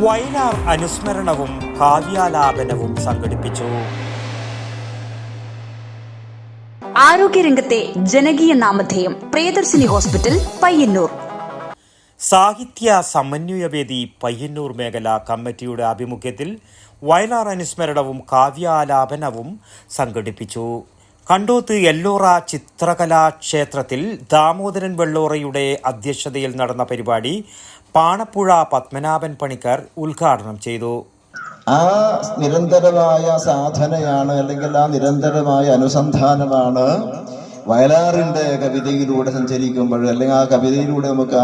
വയലാർ അനുസ്മരണവും കാവ്യാലാപനവും സംഘടിപ്പിച്ചു. ആരോഗ്യരംഗത്തെ ജനകീയ നാമധേയം പ്രിയദർശിനി ഹോസ്പിറ്റൽ പയ്യന്നൂർ. സാഹിത്യ സമന്വയവേദി പയ്യന്നൂർ മേഖല കമ്മിറ്റിയുടെ ആഭിമുഖ്യത്തിൽ വയലാർ അനുസ്മരണവും കാവ്യാലാപനവും സംഘടിപ്പിച്ചു. കണ്ടോത്ത് എല്ലോറ ചിത്രകലാക്ഷേത്രത്തിൽ ദാമോദരൻ വെള്ളോറയുടെ അധ്യക്ഷതയിൽ നടന്ന പരിപാടി പാണപ്പുഴ പത്മനാഭൻ പണിക്കർ ഉദ്ഘാടനം ചെയ്തു. ആ നിരന്തരമായ സാധനയാണ്, അല്ലെങ്കിൽ ആ നിരന്തരമായ അനുസന്ധാനമാണ് വയലാറിൻ്റെ കവിതയിലൂടെ സഞ്ചരിക്കുമ്പോൾ, അല്ലെങ്കിൽ ആ കവിതയിലൂടെ നമുക്ക്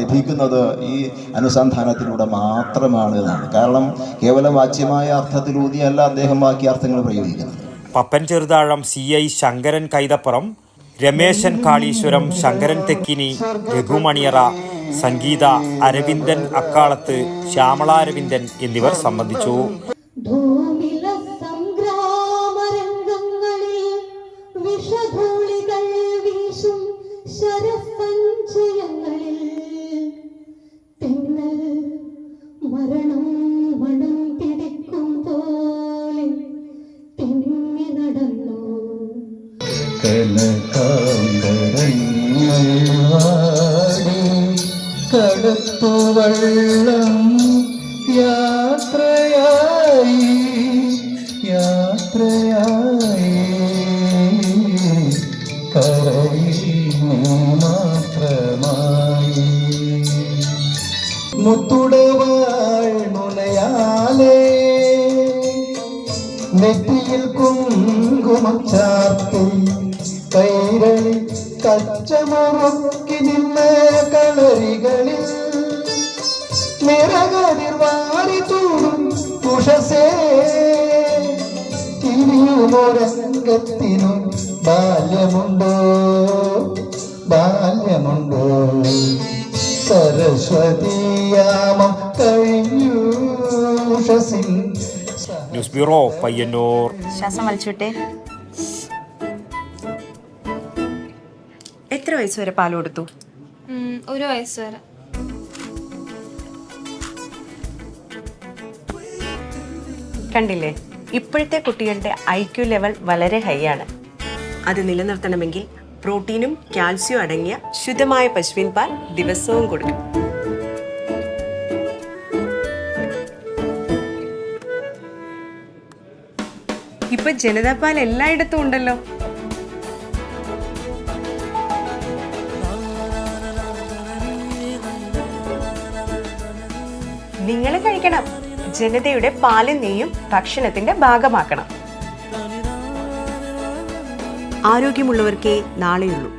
ലഭിക്കുന്നത് ഈ അനുസന്ധാനത്തിലൂടെ മാത്രമാണ് എന്നാണ്. കാരണം കേവലം വാച്യമായ അർത്ഥത്തിലൂന്നിയല്ല അദ്ദേഹം വാക്യാർത്ഥങ്ങൾ പ്രയോഗിക്കുന്നത്. പപ്പൻ ചെറുതാഴം, CI ശങ്കരൻ കൈതപ്പുറം, രമേശൻ കാളീശ്വരം, ശങ്കരൻ തെക്കിനി, രഘുമണിയറ, സംഗീത, അരവിന്ദൻ അക്കാളത്ത്, ശ്യാമള അരവിന്ദൻ എന്നിവർ സംബന്ധിച്ചു. കടത്തുവള്ളം യാത്രയായി യാത്രയായി കരയിൽ മാത്രമായി മുത്തുടവാൾ മുനയാലേ നെറ്റിയിൽ കുങ്കുമം ചാർത്തി കൈരളി കച്ചമുറുക്കി നിന്ന കളരികളിൽ നിറകതിർവാരി തൂടും ഉഷസേ തിരിയുമൊരംഗത്തിനു ബാല്യമുണ്ടോ ബാല്യമുണ്ടോ സരസ്വതിയാമം കഴിഞ്ഞു ഉഷസിൽ. News bureau Payyanur. ശ്വാസം വലിച്ചുവിട്ടെ. എത്ര വയസ്സ് വരെ പാൽ കൊടുത്തു? 1 വയസ്സ് വരെ. കണ്ടില്ലേ, ഇപ്പോഴത്തെ കുട്ടികളുടെ IQ ലെവൽ വളരെ ഹൈ ആണ്. അത് നിലനിർത്തണമെങ്കിൽ പ്രോട്ടീനും കാൽസ്യവും അടങ്ങിയ ശുദ്ധമായ പശുവിൻ പാൽ ദിവസവും കൊടുക്കും. ഇപ്പൊ ജനതാ പാൽ എല്ലായിടത്തും ഉണ്ടല്ലോ. നിങ്ങൾ കഴിക്കണം. ജനതയുടെ പാലും നെയ്യും ഭക്ഷണത്തിന്റെ ഭാഗമാക്കണം. ആരോഗ്യമുള്ളവർക്കേ നാളെയുള്ളൂ.